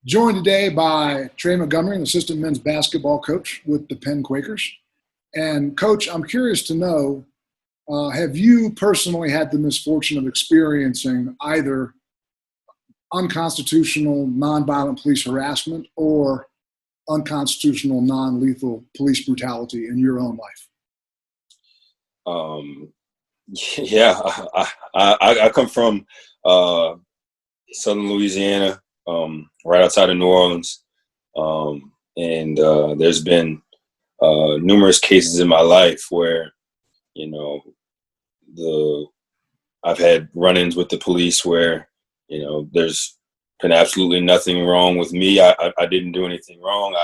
Joined today by Trey Montgomery, an assistant men's basketball coach with the Penn Quakers. And Coach, I'm curious to know, have you personally had the misfortune of experiencing either unconstitutional nonviolent police harassment or unconstitutional non-lethal police brutality in your own life? Yeah, I come from southern Louisiana, right outside of New Orleans, and there's been numerous cases in my life where you know the I've had run-ins with the police where there's been absolutely nothing wrong with me. I didn't do anything wrong.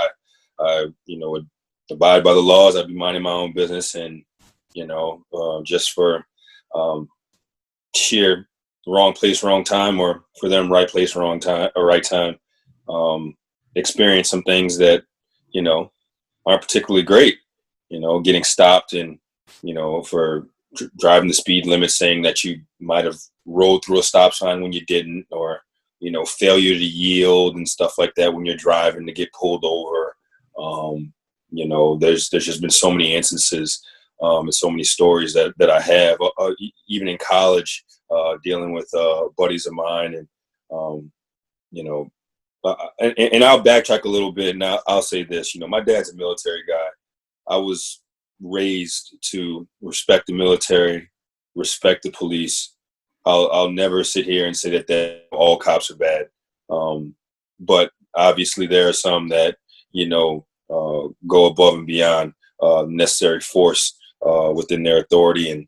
I would abide by the laws. I'd be minding my own business, and just for sheer wrong place, wrong time, or for them right place, wrong time, or right time, experience some things that aren't particularly great. Getting stopped and for driving the speed limit, saying that you might have rolled through a stop sign when you didn't, or failure to yield and stuff like that when you're driving to get pulled over. There's just been so many instances and so many stories that I have, even in college, dealing with buddies of mine, and and I'll backtrack a little bit, and I'll say this. My dad's a military guy. I was raised to respect the military, respect the police. I'll never sit here and say that all cops are bad. But obviously there are some that, go above and beyond necessary force within their authority, and,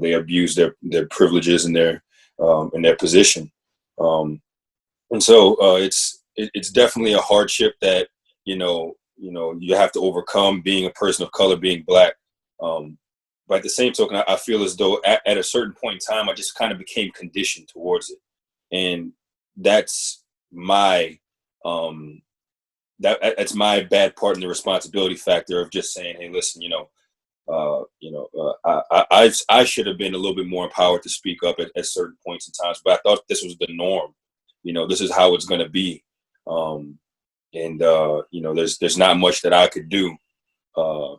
they abuse their privileges and their position. And so it's definitely a hardship that, you have to overcome, being a person of color, being Black. But at the same token, I feel as though at a certain point in time, I just kind of became conditioned towards it. And that's my that's my bad part in the responsibility factor of just saying, hey, listen, I should have been a little bit more empowered to speak up at certain points in times, but I thought this was the norm. This is how it's going to be. There's not much that I could do.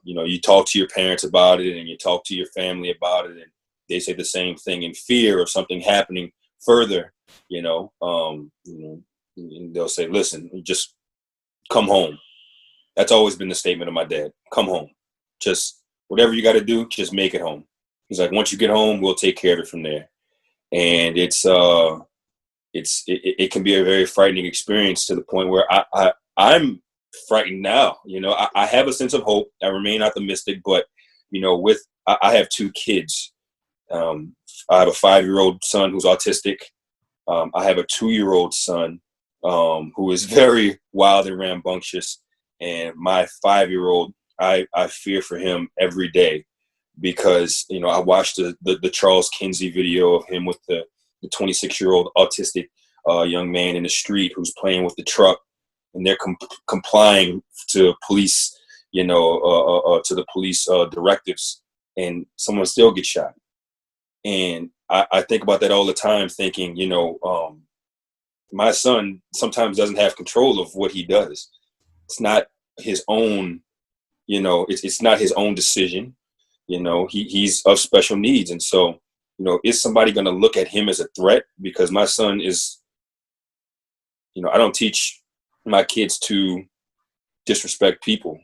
You talk to your parents about it, and you talk to your family about it, and they say the same thing in fear of something happening further. And they'll say, "Listen, just come home." That's always been the statement of my dad. Come home. Just whatever you got to do, just make it home. He's like, once you get home, we'll take care of it from there. And it can be a very frightening experience, to the point where I'm frightened now. I have a sense of hope. I remain optimistic, but I have two kids. I have a 5-year-old son who's autistic. I have a 2-year-old son who is very wild and rambunctious, and my 5-year-old, I fear for him every day, because I watched the Charles Kinsey video of him with the 26-year-old autistic young man in the street who's playing with the truck, and they're complying to police, to the police directives, and someone still gets shot. And I think about that all the time, thinking, my son sometimes doesn't have control of what he does. It's not his own, it's not his own decision. He's of special needs. And so, is somebody going to look at him as a threat? Because my son is, I don't teach my kids to disrespect people.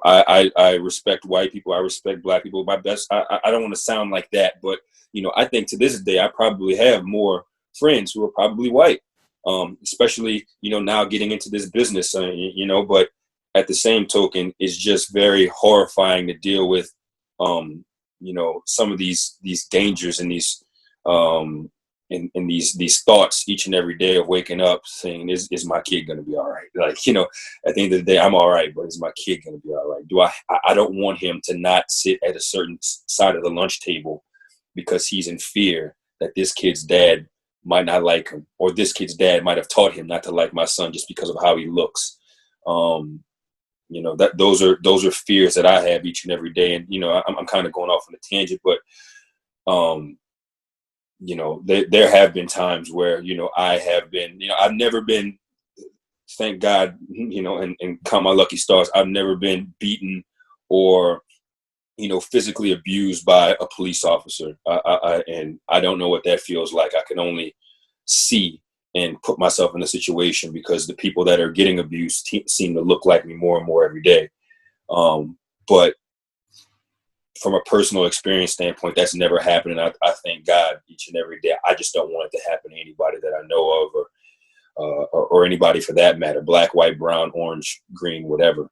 I respect white people. I respect Black people. My best. I don't want to sound like that, but I think to this day I probably have more friends who are probably white, especially now getting into this business. But at the same token, it's just very horrifying to deal with. Some of these dangers and these and these thoughts each and every day of waking up saying, is my kid going to be all right? Like, at the end of the day, I'm all right, but is my kid going to be all right? I don't want him to not sit at a certain side of the lunch table because he's in fear that this kid's dad might not like him, or this kid's dad might have taught him not to like my son just because of how he looks. That those are fears that I have each and every day. And, I'm kind of going off on a tangent, but, there have been times where, I have been, I've never been, thank God, and count my lucky stars, I've never been beaten or, physically abused by a police officer. And I don't know what that feels like. I can only see and put myself in a situation because the people that are getting abused seem to look like me more and more every day. But from a personal experience standpoint, that's never happened. And I thank God each and every day. I just don't want it to happen to anybody that I know of, or anybody for that matter, black, white, brown, orange, green, whatever.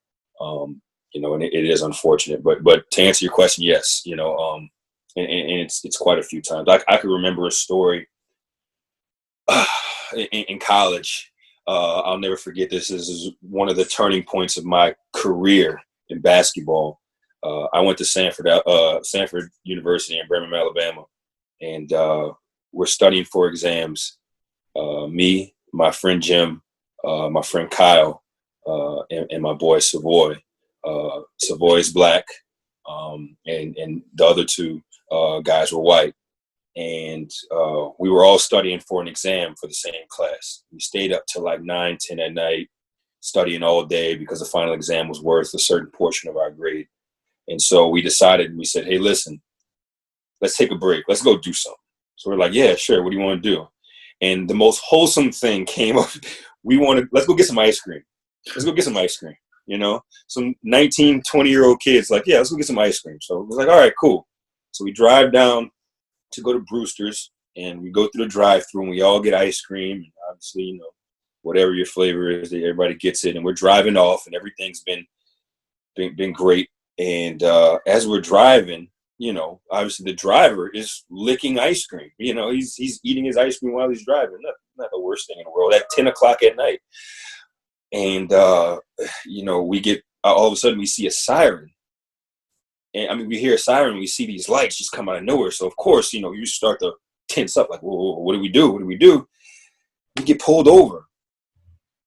And it is unfortunate, but to answer your question, yes, and it's quite a few times. I could remember a story in college. I'll never forget this. This is one of the turning points of my career in basketball. I went to Sanford University in Birmingham, Alabama, and we're studying for exams. Me, my friend Jim, my friend Kyle, and my boy Savoy. Savoy's black, and the other two guys were white. And we were all studying for an exam for the same class. We stayed up till like 9, 10 at night, studying all day because the final exam was worth a certain portion of our grade. And so we decided, we said, hey, listen, let's take a break. Let's go do something. So we're like, yeah, sure. What do you want to do? And the most wholesome thing came up. Let's go get some ice cream. Let's go get some ice cream. Some 19, 20-year-old kids like, yeah, let's go get some ice cream. So we're like, all right, cool. So we drive down to go to Brewster's, and we go through the drive-thru, and we all get ice cream. And obviously, whatever your flavor is, everybody gets it. And we're driving off, and everything's been great. And as we're driving, obviously the driver is licking ice cream. He's eating his ice cream while he's driving. Not the worst thing in the world at 10 o'clock at night. And, we get, all of a sudden we see a siren. And we hear a siren, we see these lights just come out of nowhere. So of course, you start to tense up like, whoa, what do we do? What do we do? We get pulled over,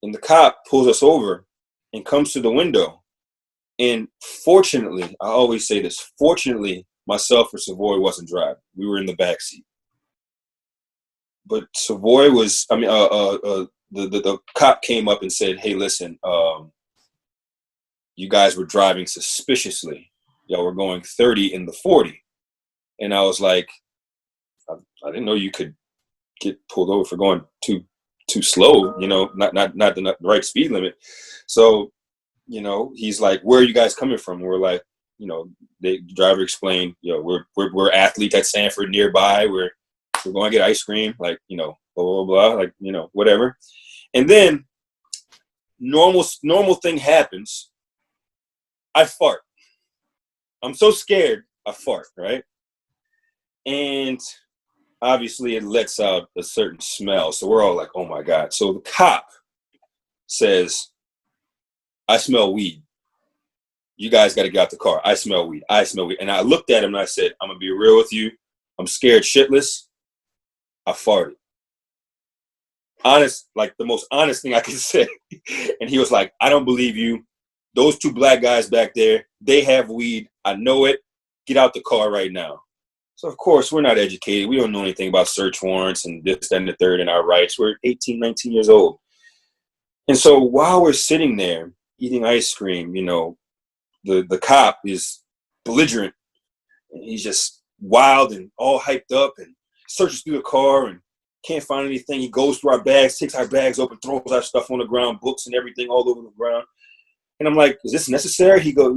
and the cop pulls us over and comes to the window. And fortunately, I always say this, fortunately, myself or Savoy wasn't driving. We were in the back seat. But Savoy was, the cop came up and said, hey, listen, you guys were driving suspiciously. Y'all were going 30 in the 40. And I was like, I didn't know you could get pulled over for going too slow, not the right speed limit. So, he's like, where are you guys coming from? We're like, the driver explained, we're athletes at Sanford nearby. We're going to get ice cream, like, blah, blah, blah, like, whatever. And then normal thing happens. I fart. I'm so scared, I fart, right? And obviously it lets out a certain smell. So we're all like, oh my God. So the cop says, I smell weed. You guys got to get out the car. I smell weed. I smell weed. And I looked at him and I said, I'm going to be real with you. I'm scared shitless. I farted. Honest, like the most honest thing I can say. And he was like, I don't believe you. Those two black guys back there, they have weed. I know it. Get out the car right now. So, of course, we're not educated. We don't know anything about search warrants and this, that, and the third and our rights. We're 18, 19 years old. And so while we're sitting there eating ice cream, the cop is belligerent. And he's just wild and all hyped up and searches through the car and can't find anything. He goes through our bags, takes our bags open, throws our stuff on the ground, books and everything all over the ground. And I'm like, is this necessary? He goes,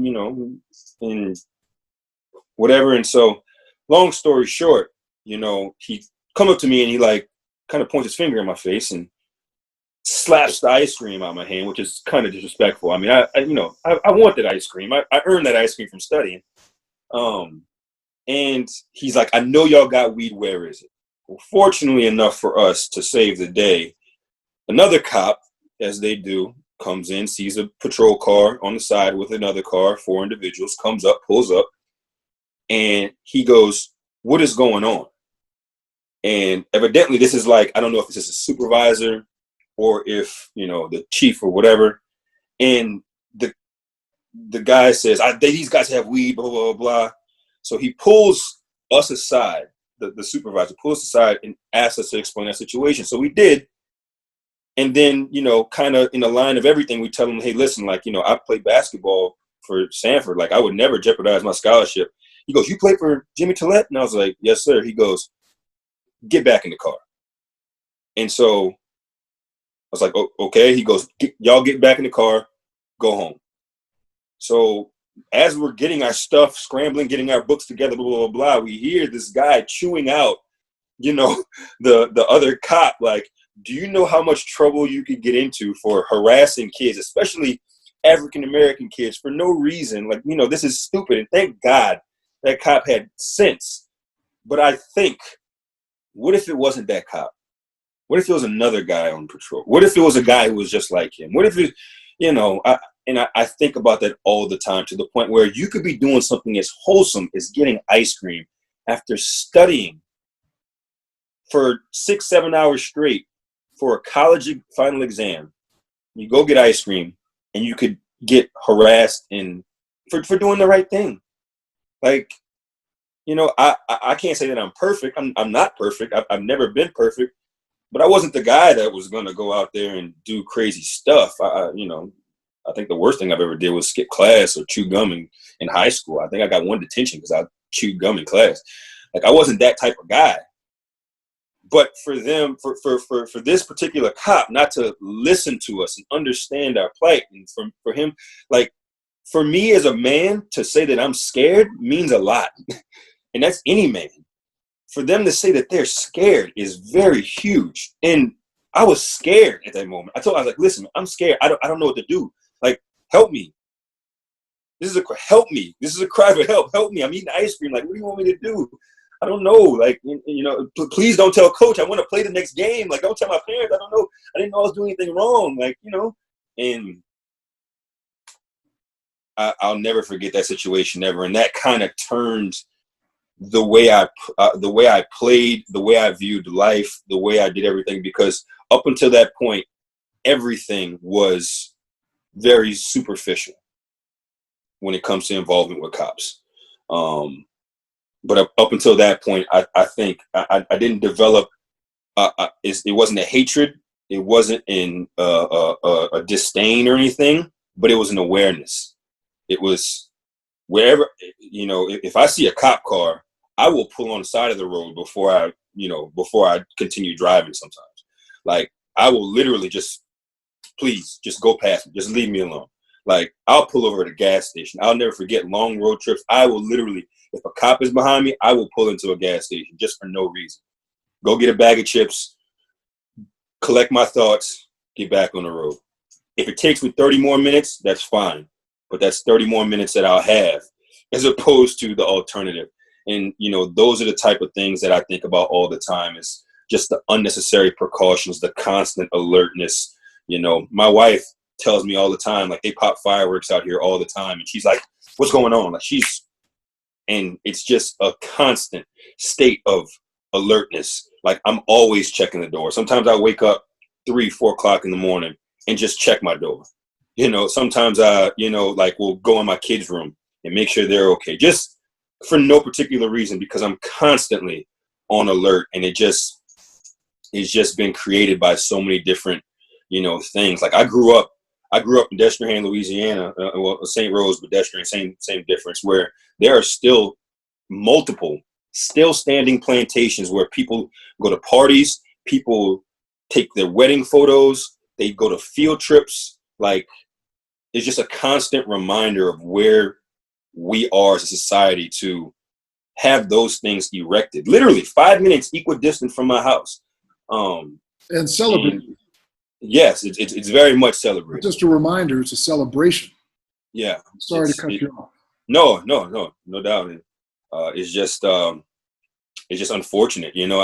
and whatever. And so long story short, he come up to me and he like kind of points his finger in my face and slaps the ice cream out of my hand, which is kind of disrespectful. I mean, I want that ice cream. I earned that ice cream from studying. And he's like, I know y'all got weed. Where is it? Well, fortunately enough for us to save the day, another cop, as they do, comes in, sees a patrol car on the side with another car, 4 individuals, comes up, pulls up, and he goes, what is going on? And evidently this is like, I don't know if this is a supervisor or if, the chief or whatever. And the guy says, these guys have weed, blah, blah, blah. So he pulls us aside the supervisor, pull us aside and ask us to explain that situation. So we did. And then, you know, kind of in the line of everything, we tell them, hey, listen, like, you know, I played basketball for Sanford. Like, I would never jeopardize my scholarship. He goes, you played for Jimmy Tillett? And I was like, yes, sir. He goes, get back in the car. And so I was like, oh, okay. He goes, y'all get back in the car, go home. So as we're getting our stuff, scrambling, getting our books together, blah, blah, blah, blah, we hear this guy chewing out, you know, the other cop, like, do you know how much trouble you could get into for harassing kids, especially African-American kids, for no reason? Like, you know, this is stupid. And thank God that cop had sense. But I think, what if it wasn't that cop? What if it was another guy on patrol? What if it was a guy who was just like him? What if it, you know, I think about that all the time, to the point where you could be doing something as wholesome as getting ice cream after studying for 6-7 hours straight for a college final exam. You go get ice cream and you could get harassed and for doing the right thing. Like, you know, I can't say that I'm perfect. I'm not perfect. I've never been perfect, but I wasn't the guy that was going to go out there and do crazy stuff. You know, I think the worst thing I've ever did was skip class or chew gum in high school. I think I got 1 detention because I chewed gum in class. Like, I wasn't that type of guy. But for them, for this particular cop not to listen to us and understand our plight, and for him, like, for me as a man to say that I'm scared means a lot. And that's any man. For them to say that they're scared is very huge. And I was scared at that moment. I was like, listen, I'm scared. I don't know what to do. Like, help me. Help me. This is a cry for help. Help me. I'm eating ice cream. Like, what do you want me to do? I don't know. Like, you know, please don't tell coach. I want to play the next game. Like, don't tell my parents. I don't know. I didn't know I was doing anything wrong. Like, you know, and I'll never forget that situation ever. And that kind of turned the way I played, the way I viewed life, the way I did everything, because up until that point, everything was very superficial when it comes to involvement with cops. But up until that point, I think I didn't develop. It wasn't a hatred. It wasn't in a disdain or anything. But it was an awareness. It was wherever, you know. If I see a cop car, I will pull on the side of the road before I continue driving. Sometimes, like, I will literally please just go past me. Just leave me alone. Like, I'll pull over at a gas station. I'll never forget long road trips. I will literally, if a cop is behind me, I will pull into a gas station just for no reason. Go get a bag of chips, collect my thoughts, get back on the road. If it takes me 30 more minutes, that's fine. But that's 30 more minutes that I'll have, as opposed to the alternative. And, you know, those are the type of things that I think about all the time, is just the unnecessary precautions, the constant alertness. You know, my wife tells me all the time, like, they pop fireworks out here all the time. And she's like, what's going on? Like, and it's just a constant state of alertness. Like, I'm always checking the door. Sometimes I wake up 3-4 o'clock in the morning and just check my door. You know, sometimes I, you know, like, will go in my kids' room and make sure they're okay, just for no particular reason, because I'm constantly on alert. And it's just been created by so many different, you know, things. Like, I grew up in Destrehan, Louisiana, St. Rose, but Destrehan, same difference, where there are still multiple still standing plantations where people go to parties, people take their wedding photos, they go to field trips. Like, it's just a constant reminder of where we are as a society to have those things erected, literally 5 minutes equidistant from my house. And celebrate. Yes, it's very much celebrated. Just a reminder, it's a celebration. Yeah. Sorry to cut you off. No doubt. It's just unfortunate. You know,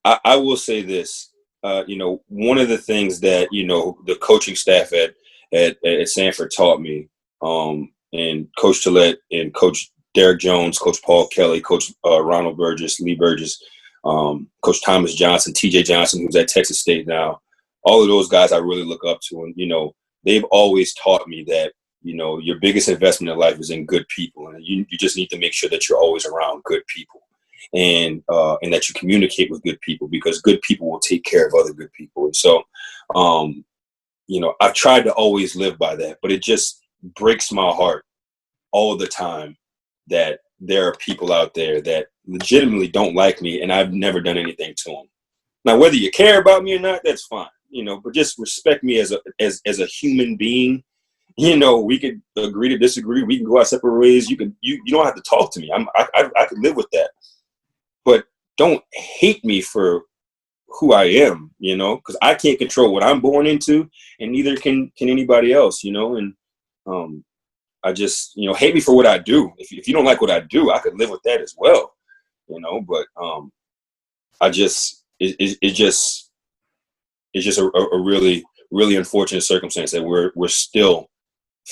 I will say this. You know, one of the things that, you know, the coaching staff at Sanford taught me, and Coach Tillett and Coach Derek Jones, Coach Paul Kelly, Coach Ronald Burgess, Lee Burgess, Coach Thomas Johnson, TJ Johnson, who's at Texas State now. All of those guys I really look up to. And, you know, they've always taught me that, you know, your biggest investment in life is in good people. And you just need to make sure that you're always around good people. and that you communicate with good people, because good people will take care of other good people. And so, I've tried to always live by that, but it just breaks my heart all the time that there are people out there that legitimately don't like me, and I've never done anything to them. Now, whether you care about me or not, that's fine, but just respect me as a human being. We could agree to disagree. We can go our separate ways. You don't have to talk to me. I could live with that, but don't hate me for who I am, because I can't control what I'm born into, and neither can anybody else, and I just, hate me for what I do. If you don't like what I do, I could live with that as well, but it's just a really, really unfortunate circumstance that we're still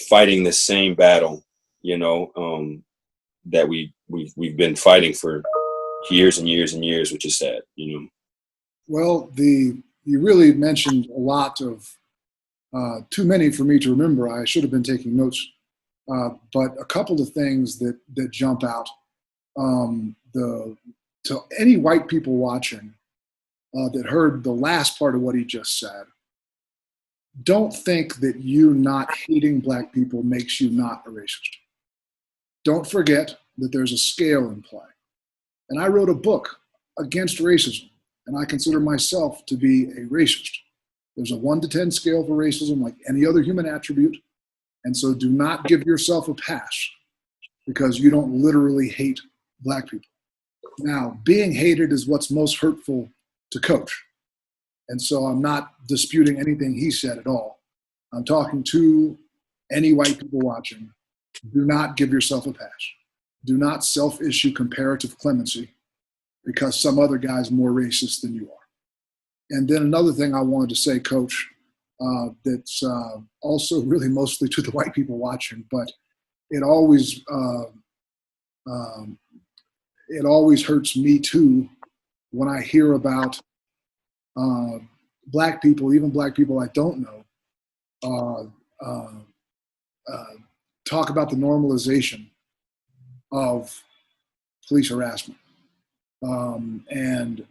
fighting the same battle, that we've been fighting for years and years and years, which is sad, Well, you really mentioned a lot of, too many for me to remember. I should have been taking notes, but a couple of things that jump out. To any white people watching that heard the last part of what he just said, don't think that you not hating black people makes you not a racist. Don't forget that there's a scale in play. And I wrote a book against racism, and I consider myself to be a racist. There's a 1 to 10 scale for racism, like any other human attribute. And so do not give yourself a pass because you don't literally hate black people. Now, being hated is what's most hurtful to Coach. And so I'm not disputing anything he said at all. I'm talking to any white people watching. Do not give yourself a pass. Do not self-issue comparative clemency because some other guy's more racist than you are. And then another thing I wanted to say, Coach, that's also really mostly to the white people watching, but it always hurts me too when I hear about black people, even black people I don't know, talk about the normalization of police harassment and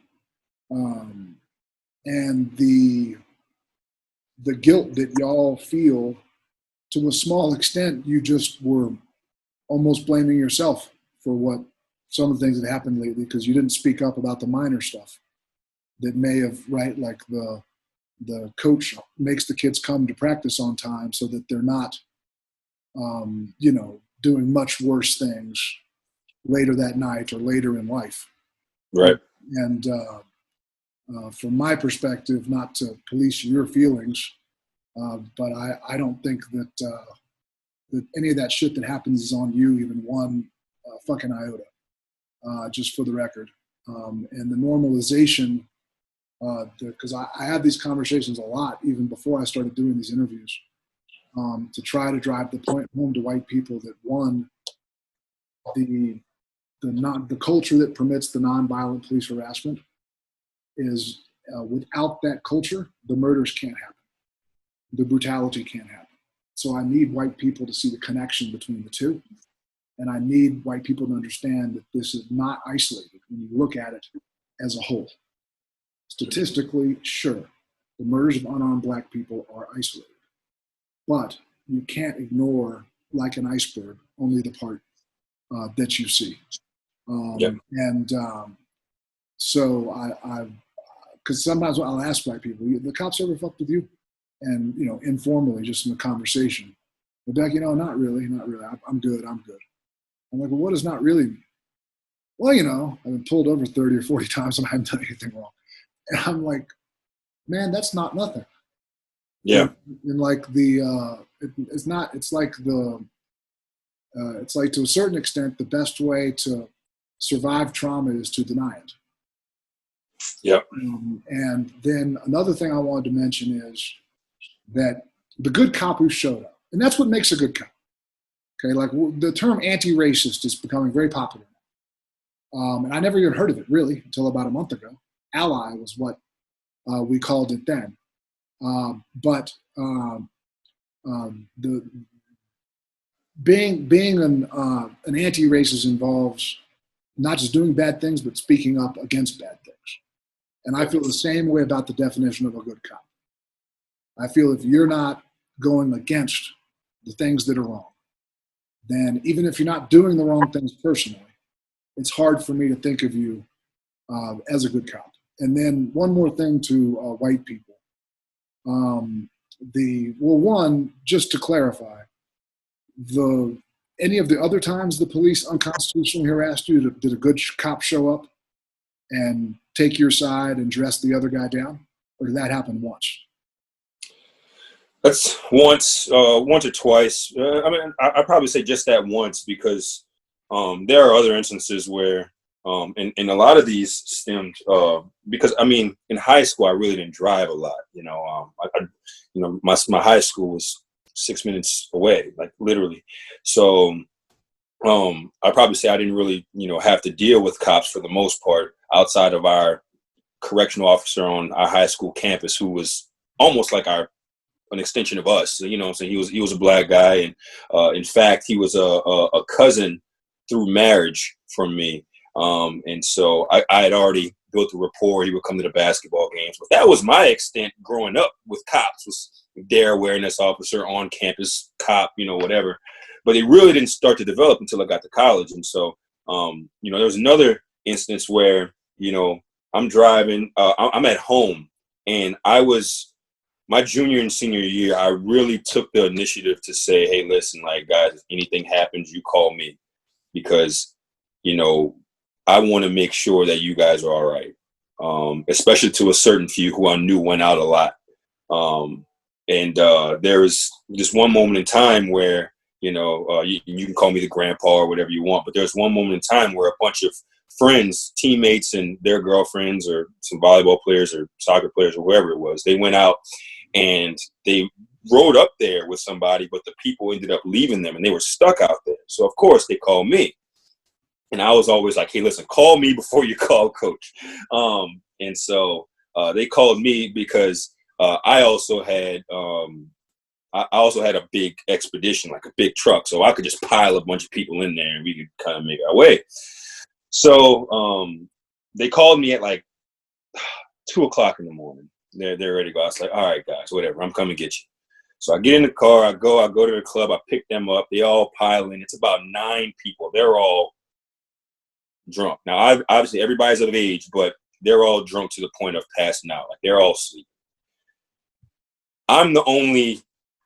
the guilt that y'all feel. To a small extent, you just were almost blaming yourself for what some of the things that happened lately because you didn't speak up about the minor stuff that may have, right, like the coach makes the kids come to practice on time so that they're not, doing much worse things later that night or later in life. Right. And from my perspective, not to police your feelings, but I don't think that that any of that shit that happens is on you, even one fucking iota, just for the record. And the normalization, because I had these conversations a lot, even before I started doing these interviews, to try to drive the point home to white people that one, the culture that permits the nonviolent police harassment is without that culture, the murders can't happen. The brutality can't happen. So I need white people to see the connection between the two. And I need white people to understand that this is not isolated when you look at it as a whole. Statistically, sure, the murders of unarmed black people are isolated. But you can't ignore, like an iceberg, only the part that you see. Yep. And so because sometimes I'll ask black people, the cops ever fucked with you? And, informally, just in a conversation, they're like, not really. I'm good. I'm like, well, what does not really mean? Well, I've been pulled over 30 or 40 times and I haven't done anything wrong. And I'm like, man, that's not nothing. Yeah. And like it's like to a certain extent, the best way to survive trauma is to deny it. Yep. And then another thing I wanted to mention is that the good cop who showed up, and that's what makes a good cop. Okay, like the term anti-racist is becoming very popular. And I never even heard of it really until about a month ago. Ally was what we called it then. But being an anti-racist involves not just doing bad things, but speaking up against bad things. And I feel the same way about the definition of a good cop. I feel if you're not going against the things that are wrong, then even if you're not doing the wrong things personally, it's hard for me to think of you as a good cop. And then one more thing to white people. One, just to clarify, any of the other times the police unconstitutionally harassed you, did a good cop show up and take your side and dress the other guy down? Or did that happen once? That's once or twice. I'd probably say just that once, because there are other instances where, and a lot of these stemmed because in high school I really didn't drive a lot. My high school was 6 minutes away, like literally. So I probably say I didn't really have to deal with cops for the most part, outside of our correctional officer on our high school campus, who was almost like an extension of us. So, he was a black guy, and in fact he was a cousin through marriage from me. And so I had already built a rapport. He would come to the basketball games, but that was my extent growing up with cops, was their awareness officer, on campus cop, whatever. But it really didn't start to develop until I got to college. And so, there was another instance where, I'm driving, I'm at home, and my junior and senior year, I really took the initiative to say, hey, listen, like, guys, if anything happens, you call me, because, I want to make sure that you guys are all right, especially to a certain few who I knew went out a lot. And there was just one moment in time where, you can call me the grandpa or whatever you want, but there's one moment in time where a bunch of friends, teammates, and their girlfriends, or some volleyball players or soccer players or whoever it was, they went out and they rode up there with somebody, but the people ended up leaving them and they were stuck out there. So of course they called me. And I was always like, hey, listen, call me before you call coach. And so they called me because I also had a big expedition, like a big truck. So I could just pile a bunch of people in there and we could kind of make our way. So they called me at like 2:00 in the morning. They're ready to go. I was like, all right, guys, whatever. I'm coming to get you. So I get in the car. I go to the club. I pick them up. They all pile in. It's about 9 people. They're all drunk. Now, obviously, everybody's of age, but they're all drunk to the point of passing out. Like, they're all asleep. I'm the only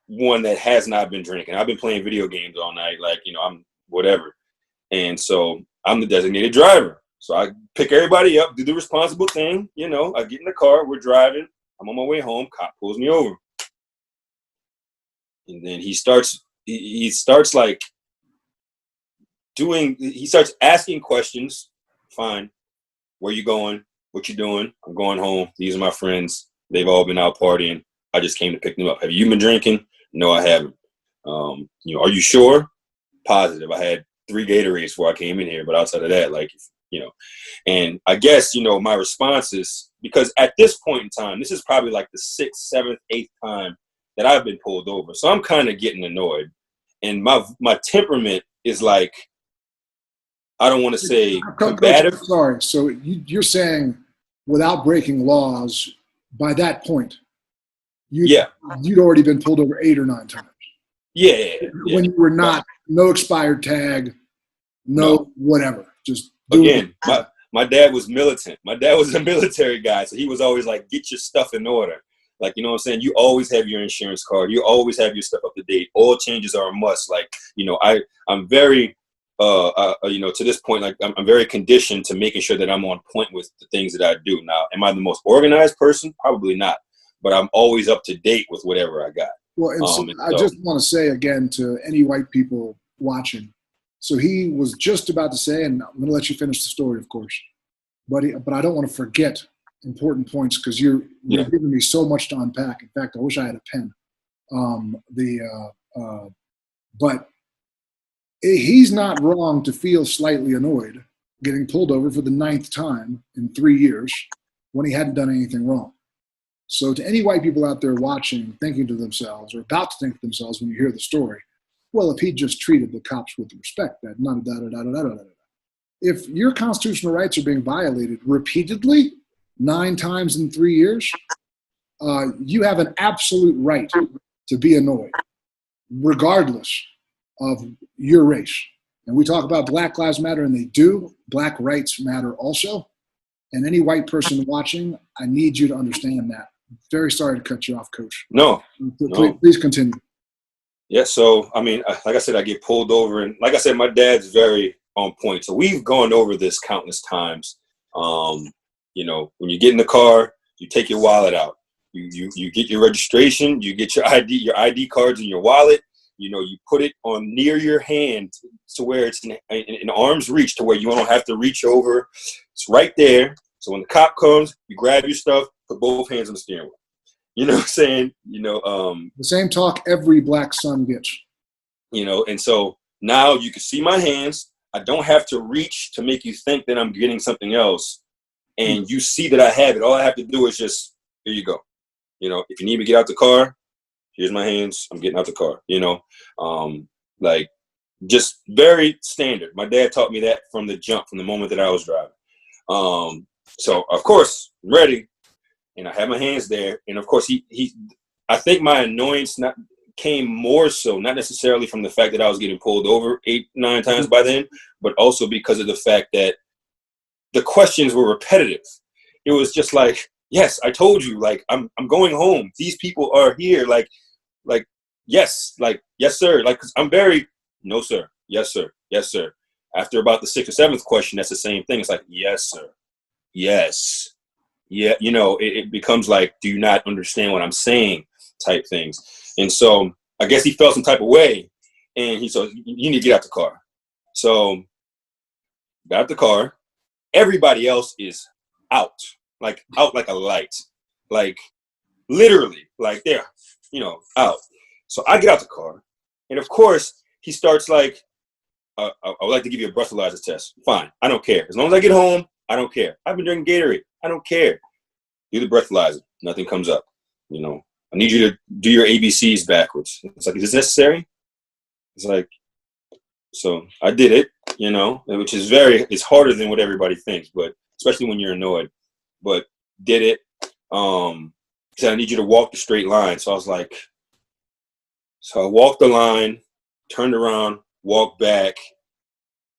one that has not been drinking. I've been playing video games all night. Like, I'm whatever. And so I'm the designated driver. So I pick everybody up, do the responsible thing. I get in the car. We're driving. I'm on my way home. Cop pulls me over. And then he starts asking questions. Fine. Where you going? What you doing? I'm going home. These are my friends. They've all been out partying. I just came to pick them up. Have you been drinking? No, I haven't. Are you sure? Positive. I had 3 Gatorades before I came in here, but outside of that, and I guess, my response is, because at this point in time, this is probably like the 6th, 7th, 8th time that I've been pulled over. So I'm kind of getting annoyed. And my temperament is like, I don't want to say combative. Sorry. So you're saying without breaking laws, by that point, you'd already been pulled over 8 or 9 times. Yeah. When you were not, no expired tag, no whatever. Just again, my dad was militant. My dad was a military guy, so he was always like, get your stuff in order. Like, you know what I'm saying? You always have your insurance card. You always have your stuff up to date. Oil changes are a must. Like, I'm very, to this point, like I'm very conditioned to making sure that I'm on point with the things that I do. Now, am I the most organized person? Probably not. But I'm always up to date with whatever I got. Well, I just want to say again to any white people watching. So he was just about to say, and I'm going to let you finish the story, of course, but I don't want to forget important points because you're giving me so much to unpack. In fact, I wish I had a pen. But he's not wrong to feel slightly annoyed getting pulled over for the 9th time in 3 years when he hadn't done anything wrong. So to any white people out there watching, thinking to themselves or about to think to themselves when you hear the story, well, if he just treated the cops with respect, that if your constitutional rights are being violated repeatedly, 9 times in 3 years, you have an absolute right to be annoyed, regardless of your race. And we talk about Black Lives Matter, and they do. Black rights matter also. And any white person watching, I need you to understand that. Very sorry to cut you off, Coach. No. Please continue. Yeah, so, I mean, like I said, I get pulled over. And like I said, my dad's very on point. So we've gone over this countless times. You know, when you get in the car, you take your wallet out. You get your registration. You get your ID cards in your wallet. You know, you put it on near your hand to where it's in arm's reach, to where you don't have to reach over. It's right there. So when the cop comes, you grab your stuff, put both hands on the steering wheel. You know what I'm saying? You know, the same talk every black son gets. You know, and so now you can see my hands. I don't have to reach to make you think that I'm getting something else. And you see that I have it. All I have to do is just, here you go. You know, if you need me to get out the car, here's my hands. I'm getting out the car, you know, like just very standard. My dad taught me that from the jump, from the moment that I was driving. So of course I'm ready, and I have my hands there. And of course I think my annoyance came more so, not necessarily from the fact that I was getting pulled over 8, 9 times by then, but also because of the fact that the questions were repetitive. It was just like, yes, I told you, like, I'm going home. These people are here. Like, yes, sir. Like, 'cause I'm very, no, sir. Yes, sir. Yes, sir. After about the 6th or 7th question, that's the same thing. It's like, yes, sir. Yes. Yeah. You know, it becomes like, do you not understand what I'm saying type things. And so I guess he felt some type of way, and he said, you need to get out the car. So got out the car. Everybody else is out like a light, like literally, like they're, you know, out. So I get out the car, and of course he starts like, I would like to give you a breathalyzer test. Fine, I don't care. As long as I get home, I don't care. I've been drinking Gatorade. I don't care. Do the breathalyzer. Nothing comes up. You know, I need you to do your ABCs backwards. It's like, is this necessary? It's like, so I did it, you know, which is it's harder than what everybody thinks, but especially when you're annoyed. But did it. Said, I need you to walk the straight line. So I was like, so I walked the line, turned around, walked back,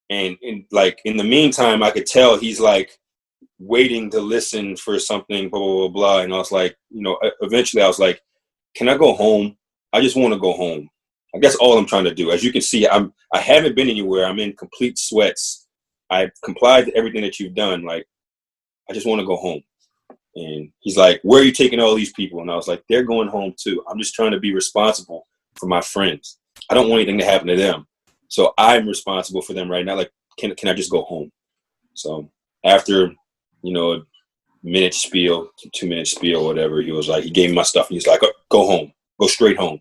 and like in the meantime, I could tell he's like waiting to listen for something, blah blah blah blah. And I was like, you know, eventually I was like, can I go home? I just want to go home. I guess all I'm trying to do. As you can see, I haven't been anywhere. I'm in complete sweats. I've complied to everything that you've done. Like, I just want to go home. And he's like, where are you taking all these people? And I was like, they're going home too. I'm just trying to be responsible for my friends. I don't want anything to happen to them. So I'm responsible for them right now. Like, can I just go home? So after, you know, a minute spiel, 2-minute spiel, whatever, he was like, he gave me my stuff and he's like, go home, go straight home.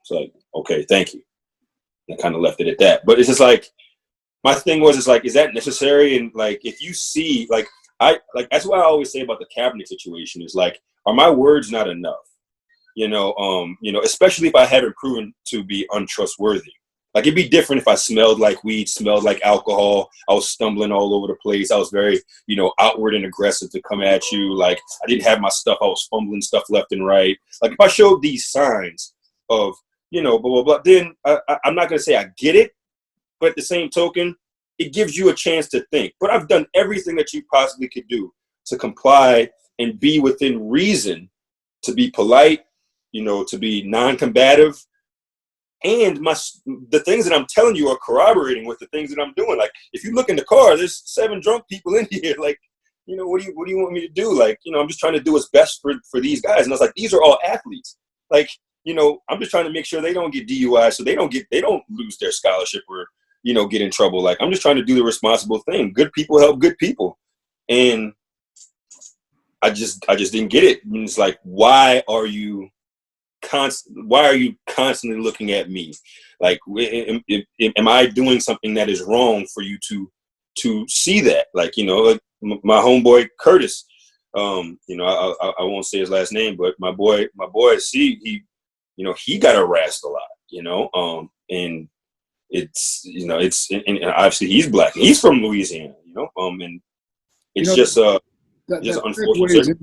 It's like, okay, thank you. And I kind of left it at that. But it's just like, my thing was, it's like, is that necessary? And like, if you see, like, that's what I always say about the cabinet situation is like, are my words not enough? You know, especially if I haven't proven to be untrustworthy. Like, it'd be different if I smelled like weed, smelled like alcohol. I was stumbling all over the place. I was very, you know, outward and aggressive to come at you. Like, I didn't have my stuff. I was fumbling stuff left and right. Like, if I showed these signs of, you know, blah, blah, blah, then I'm not going to say I get it. But at the same token, it gives you a chance to think. But I've done everything that you possibly could do to comply and be within reason, to be polite, you know, to be non-combative. And the things that I'm telling you are corroborating with the things that I'm doing. Like, if you look in the car, there's 7 drunk people in here. Like, you know, what do you want me to do? Like, you know, I'm just trying to do what's best for these guys. And I was like, these are all athletes. Like, you know, I'm just trying to make sure they don't get DUI, so they don't lose their scholarship or, you know, get in trouble. Like, I'm just trying to do the responsible thing. Good people help good people. And I just didn't get it. And it's like, why are you constantly looking at me? Like, am I doing something that is wrong for you to see that? Like, you know, like my homeboy Curtis, you know, I won't say his last name, but my boy, he, you know, he got harassed a lot, you know, and it's and obviously he's black. He's from Louisiana, and it's just that unfortunate.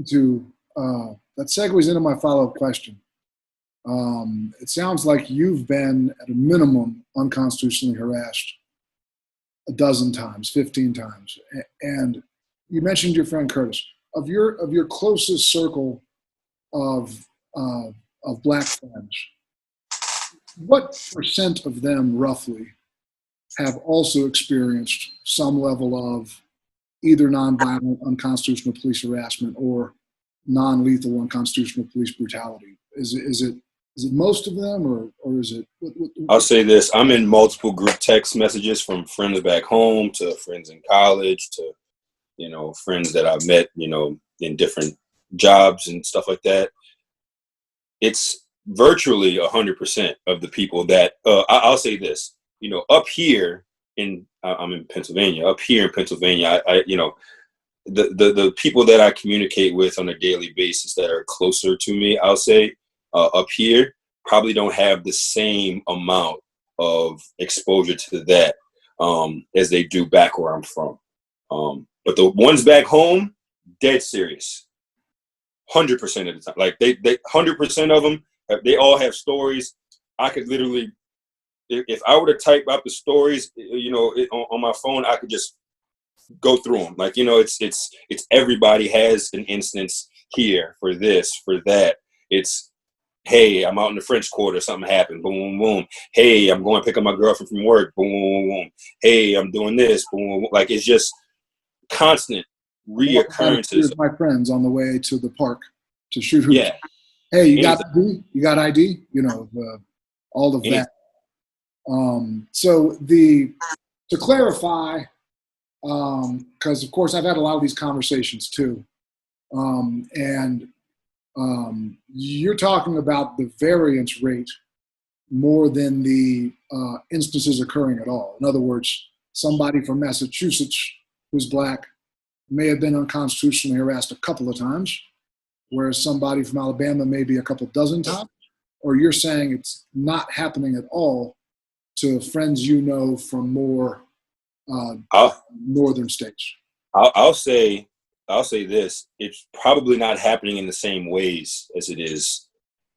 That segues into my follow-up question. It sounds like you've been at a minimum unconstitutionally harassed a dozen times, 15 times, and you mentioned your friend Curtis. Of your closest circle of black friends, what percent of them roughly have also experienced some level of either nonviolent unconstitutional police harassment or non-lethal unconstitutional police brutality? Is it most of them, or is it? I'll say this: I'm in multiple group text messages from friends back home to friends in college to friends that I've met in different jobs and stuff like that. It's virtually 100% of the people that I'll say this: up here I'm in Pennsylvania. Up here in Pennsylvania, the people that I communicate with on a daily basis that are closer to me, I'll say, up here probably don't have the same amount of exposure to that as they do back where I'm from. But the ones back home, dead serious, 100% of the time. Like they 100% of them, they all have stories. I could literally, if I were to type out the stories, on my phone, I could just go through them. Like, it's everybody has an instance here for this, for that. It's, hey, I'm out in the French Quarter, something happened, boom, boom, boom. Hey, I'm going to pick up my girlfriend from work, boom, boom, boom. Hey, I'm doing this, boom, boom, boom. Like, it's just constant reoccurrences. My friends on the way to the park to shoot hoops. Yeah. Hey, you got ID? You got ID? All of that. So to clarify, because of course I've had a lot of these conversations too, and you're talking about the variance rate more than the instances occurring at all. In other words, somebody from Massachusetts who's black may have been unconstitutionally harassed a couple of times, whereas somebody from Alabama maybe a couple dozen times. Or you're saying it's not happening at all to friends from more northern states? I'll say this: it's probably not happening in the same ways as it is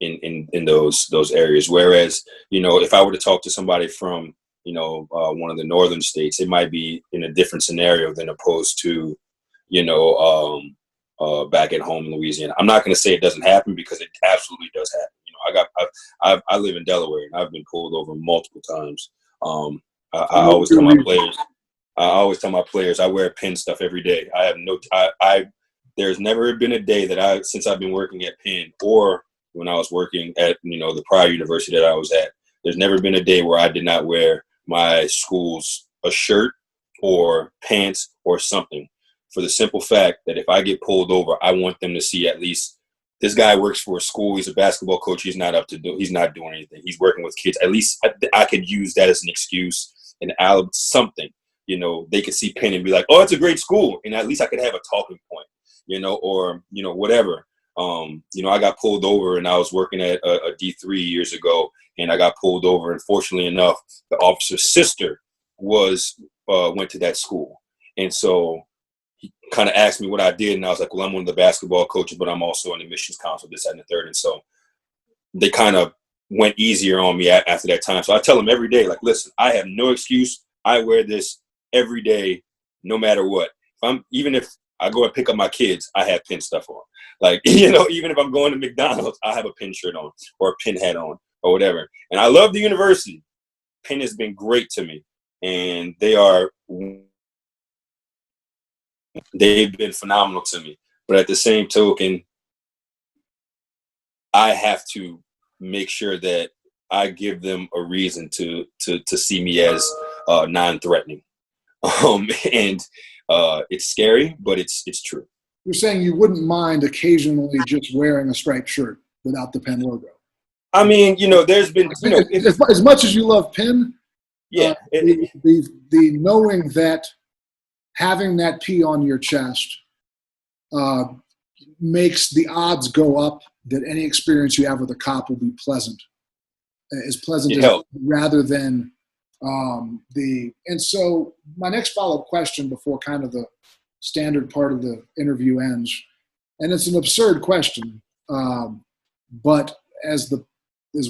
in those areas. Whereas, if I were to talk to somebody from one of the northern states, it might be in a different scenario than opposed to back at home in Louisiana. I'm not going to say it doesn't happen, because it absolutely does happen. I live in Delaware, and I've been pulled over multiple times. I always tell my players, I wear Penn stuff every day. I have there's never been a day that since I've been working at Penn, or when I was working at, the prior university that I was at, there's never been a day where I did not wear my school's a shirt or pants or something, for the simple fact that if I get pulled over, I want them to see at least this guy works for a school. He's a basketball coach. He's not doing anything. He's working with kids. At least I could use that as an excuse and something. They could see Penn and be like, oh, it's a great school. And at least I could have a talking point, or whatever. I got pulled over, and I was working at a D3 years ago, and I got pulled over. And fortunately enough, the officer's sister went to that school. And so he kind of asked me what I did. And I was like, well, I'm one of the basketball coaches, but I'm also on the admissions council, this, that, and the third. And so they kind of went easier on me after that time. So I tell them every day, like, listen, I have no excuse. I wear this every day, no matter what. Even if I go and pick up my kids, I have Penn stuff on. Like, even if I'm going to McDonald's, I have a Penn shirt on or a Penn hat on or whatever. And I love the university. Penn has been great to me, and they've been phenomenal to me. But at the same token, I have to make sure that I give them a reason to see me as non-threatening. And it's scary, but it's true. You're saying you wouldn't mind occasionally just wearing a striped shirt without the Penn logo? I mean, there's been, as much as you love Penn, yeah, the knowing that having that P on your chest makes the odds go up that any experience you have with a cop will be pleasant, as rather than And so my next follow-up question before kind of the standard part of the interview ends, and it's an absurd question, but as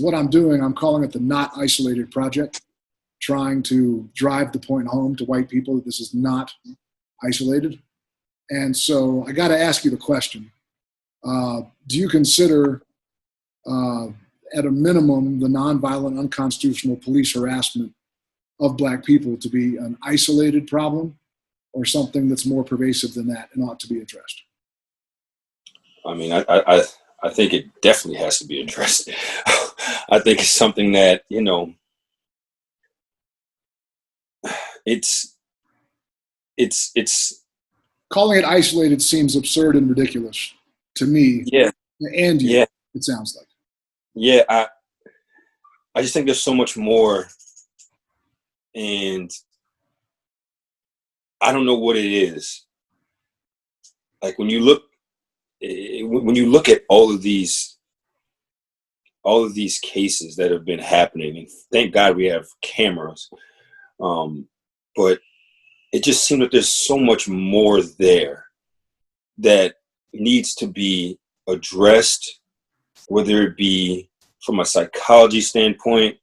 what I'm doing, I'm calling it the Not Isolated Project, trying to drive the point home to white people that this is not isolated. And so I got to ask you the question: do you consider, at a minimum, the nonviolent, unconstitutional police harassment of Black people to be an isolated problem, or something that's more pervasive than that and ought to be addressed? I mean, I think it definitely has to be addressed. I think it's something that, it's Calling it isolated seems absurd and ridiculous to me. Yeah. And you, Yeah. it sounds like. Yeah. I just think there's so much more, and I don't know what it is. Like when you look at all of these cases that have been happening, and thank God we have cameras, but it just seems that there's so much more there that needs to be addressed, whether it be from a psychology standpoint,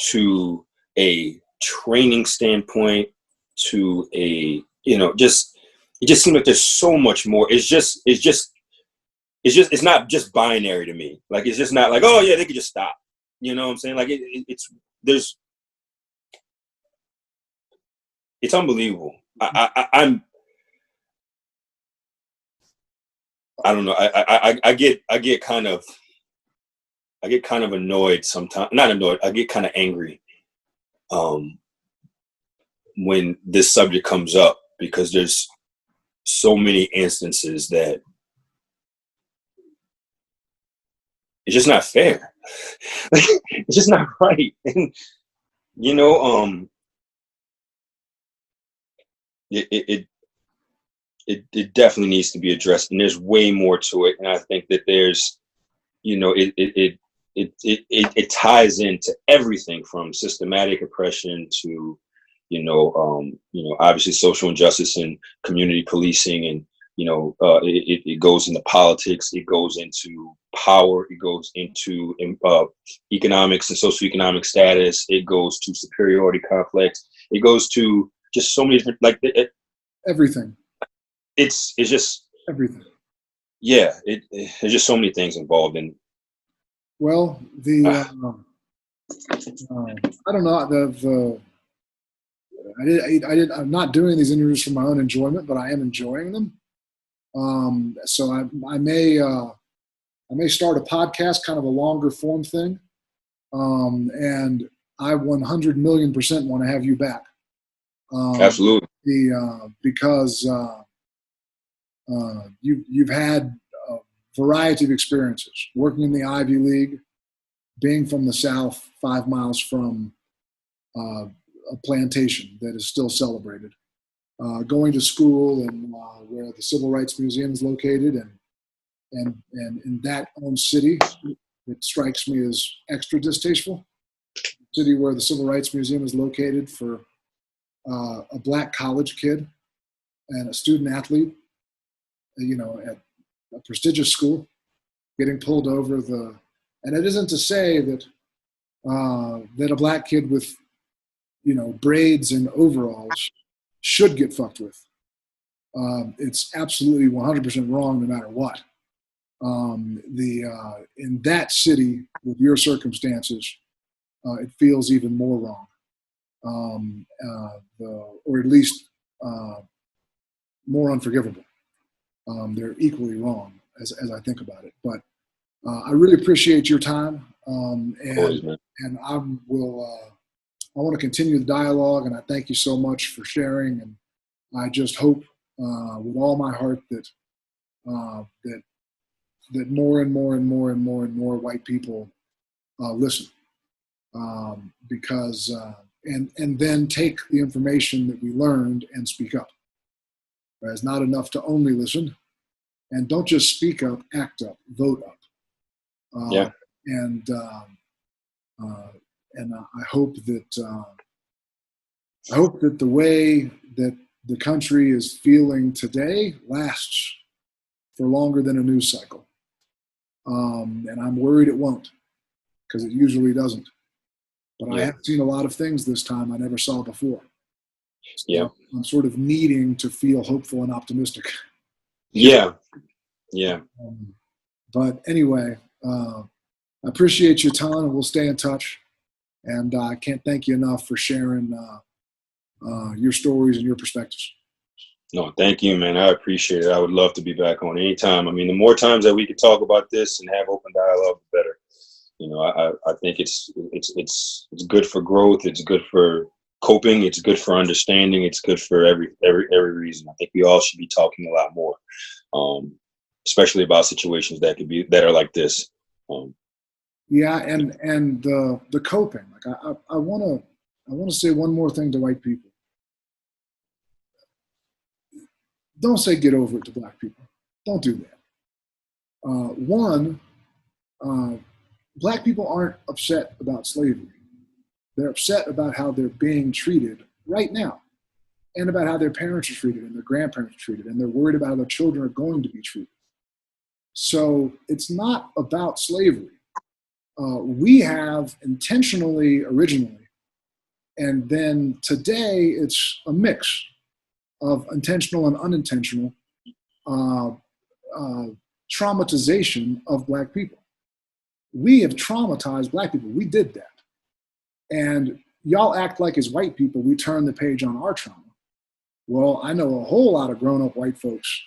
to a training standpoint, to a, it just seems like there's so much more. It's not just binary to me. Like, it's just not like, oh yeah, they could just stop. You know what I'm saying? Like it's unbelievable. I don't know. I get kind of annoyed sometimes. Not annoyed. I get kind of angry when this subject comes up, because there's so many instances that it's just not fair. It's just not right. And it definitely needs to be addressed, and there's way more to it. And I think that there's, it ties into everything from systematic oppression to, obviously social injustice and community policing, and it goes into politics, it goes into power, it goes into economics and socioeconomic status, it goes to superiority complex, it goes to just so many different, everything. It's just everything. Yeah, there's just so many things involved in. Well, I don't know. I'm not doing these interviews for my own enjoyment, but I am enjoying them. So I may start a podcast, kind of a longer form thing. And I 100 million% want to have you back. Absolutely. Because you've had a variety of experiences working in the Ivy League, being from the South, 5 miles from a plantation that is still celebrated, going to school and where the Civil Rights Museum is located, and in that own city, it strikes me as extra distasteful. The city where the Civil Rights Museum is located, for a Black college kid and a student athlete, at a prestigious school, getting pulled over and it isn't to say that that a Black kid with braids and overalls should get fucked with. It's absolutely 100% wrong, no matter what. In that city, with your circumstances, it feels even more wrong, or at least more unforgivable. They're equally wrong as I think about it. But I really appreciate your time, and I want to continue the dialogue, and I thank you so much for sharing. And I just hope with all my heart that more and more and more and more and more white people listen, because and then take the information that we learned and speak up. It's not enough to only listen, and don't just speak up, act up, vote up. And I hope that I hope that the way that the country is feeling today lasts for longer than a news cycle. And I'm worried it won't, because it usually doesn't. But I have seen a lot of things this time I never saw before. So I'm sort of needing to feel hopeful and optimistic. Yeah. But anyway, I appreciate your time, and we'll stay in touch. And I can't thank you enough for sharing your stories and your perspectives. No, thank you, man. I appreciate it. I would love to be back on anytime. I mean, the more times that we could talk about this and have open dialogue, the better. You know, I think it's good for growth. It's good for coping. It's good for understanding. It's good for every reason. I think we all should be talking a lot more, especially about situations that are like this. Yeah, and the coping. Like I want to say one more thing to white people. Don't say get over it to black people. Don't do that. Black people aren't upset about slavery. They're upset about how they're being treated right now, and about how their parents are treated and their grandparents are treated, and they're worried about how their children are going to be treated. So it's not about slavery. We have intentionally, originally, and then today it's a mix of intentional and unintentional traumatization of black people. We have traumatized black people. We did that. And y'all act like as white people, we turn the page on our trauma. Well, I know a whole lot of grown-up white folks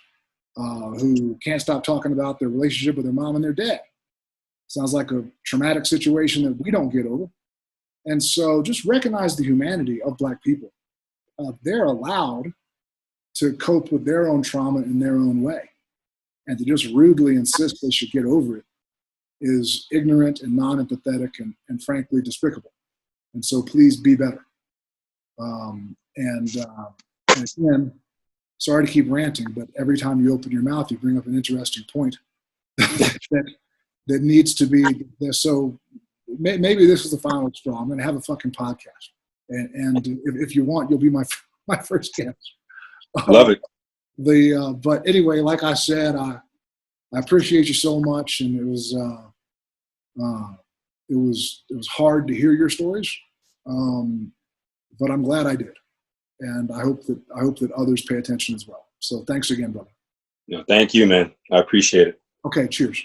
who can't stop talking about their relationship with their mom and their dad. Sounds like a traumatic situation that we don't get over. And so just recognize the humanity of black people. They're allowed to cope with their own trauma in their own way. And to just rudely insist they should get over it is ignorant and non-empathetic and frankly despicable. And so please be better. And again, sorry to keep ranting, but every time you open your mouth, you bring up an interesting point that needs to be there. So maybe this is the final straw. I'm going to have a fucking podcast. And if you want, you'll be my first guest. Love it. But anyway, like I said, I appreciate you so much, and it was hard to hear your stories, but I'm glad I did, and I hope that others pay attention as well. So thanks again, brother. No, thank you, man. I appreciate it. Okay, cheers.